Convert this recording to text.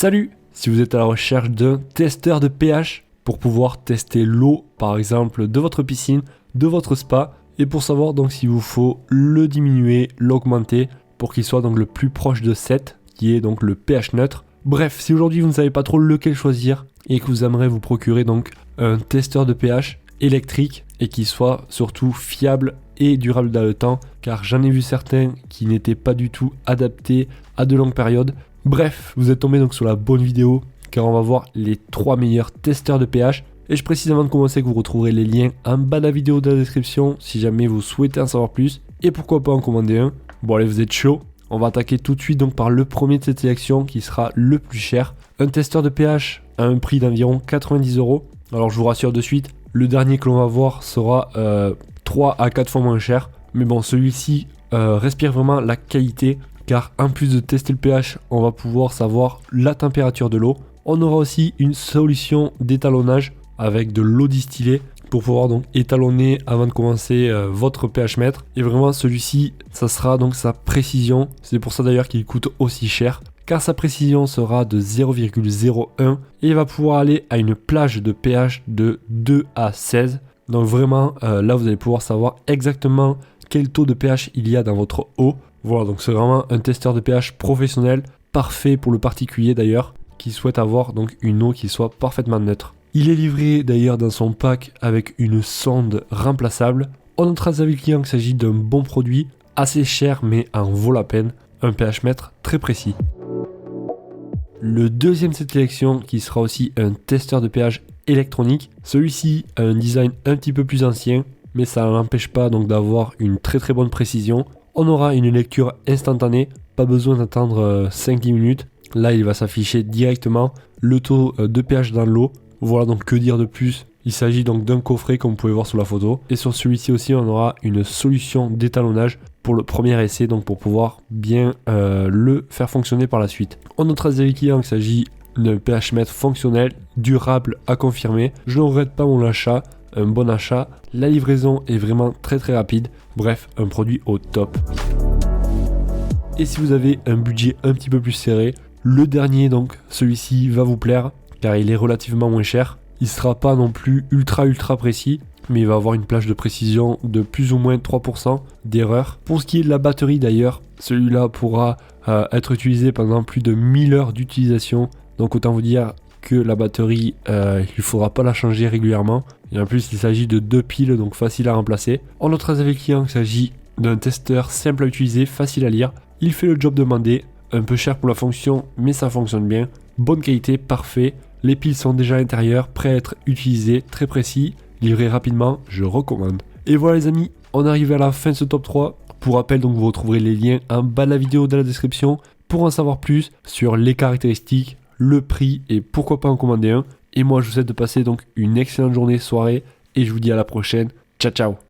Salut! Si vous êtes à la recherche d'un testeur de pH pour pouvoir tester l'eau par exemple de votre piscine, de votre spa et pour savoir donc s'il vous faut le diminuer, l'augmenter pour qu'il soit donc le plus proche de 7 qui est donc le pH neutre. Bref, si aujourd'hui vous ne savez pas trop lequel choisir et que vous aimeriez vous procurer donc un testeur de pH électrique et qui soit surtout fiable et durable dans le temps, car j'en ai vu certains qui n'étaient pas du tout adaptés à de longues périodes. Bref, vous êtes tombé donc sur la bonne vidéo car on va voir les 3 meilleurs testeurs de pH. Et je précise avant de commencer que vous retrouverez les liens en bas de la vidéo dans la description si jamais vous souhaitez en savoir plus et pourquoi pas en commander un. Bon allez, vous êtes chaud. On va attaquer tout de suite donc par le premier de cette sélection qui sera le plus cher. Un testeur de pH à un prix d'environ 90 €. Alors je vous rassure de suite, le dernier que l'on va voir sera 3 à 4 fois moins cher. Mais bon, celui-ci respire vraiment la qualité car en plus de tester le pH, on va pouvoir savoir la température de l'eau. On aura aussi une solution d'étalonnage avec de l'eau distillée pour pouvoir donc étalonner avant de commencer votre pH mètre. Et vraiment celui-ci, ça sera donc sa précision. C'est pour ça d'ailleurs qu'il coûte aussi cher, car sa précision sera de 0,01 et il va pouvoir aller à une plage de pH de 2 à 16. Donc vraiment là vous allez pouvoir savoir exactement quel taux de pH il y a dans votre eau. Voilà, donc c'est vraiment un testeur de pH professionnel, parfait pour le particulier d'ailleurs, qui souhaite avoir donc une eau qui soit parfaitement neutre. Il est livré d'ailleurs dans son pack avec une sonde remplaçable. On notera avec le client qu'il s'agit d'un bon produit, assez cher mais en vaut la peine, un pH mètre très précis. Le deuxième de cette sélection qui sera aussi un testeur de pH électronique. Celui-ci a un design un petit peu plus ancien, mais ça n'empêche pas donc d'avoir une très bonne précision. On aura une lecture instantanée, pas besoin d'attendre 5-10 minutes. Là il va s'afficher directement le taux de pH dans l'eau. Voilà, donc que dire de plus. Il s'agit donc d'un coffret comme vous pouvez voir sur la photo. Et sur celui-ci aussi on aura une solution d'étalonnage pour le premier essai, donc pour pouvoir bien le faire fonctionner par la suite. On notera avec client qu'il s'agit d'un pH mètre fonctionnel, durable à confirmer. Je ne regrette pas mon achat, un bon achat. La livraison est vraiment très rapide. Bref, un produit au top. Et si vous avez un budget un petit peu plus serré, le dernier donc, celui-ci va vous plaire car il est relativement moins cher. Il ne sera pas non plus ultra précis, mais il va avoir une plage de précision de plus ou moins 3% d'erreur. Pour ce qui est de la batterie d'ailleurs, celui-là pourra être utilisé pendant plus de 1000 heures d'utilisation. Donc autant vous dire que la batterie, il ne faudra pas la changer régulièrement. Et en plus, il s'agit de 2 piles, donc facile à remplacer. On notera avec le client qu'il s'agit d'un testeur simple à utiliser, facile à lire. Il fait le job demandé, un peu cher pour la fonction, mais ça fonctionne bien. Bonne qualité, parfait. Les piles sont déjà à l'intérieur, prêts à être utilisées, très précis. Livré rapidement, je recommande. Et voilà les amis, on arrive à la fin de ce top 3. Pour rappel, donc vous retrouverez les liens en bas de la vidéo dans la description pour en savoir plus sur les caractéristiques, le prix et pourquoi pas en commander un. Et moi je vous souhaite de passer donc une excellente journée, soirée et je vous dis à la prochaine. Ciao ciao.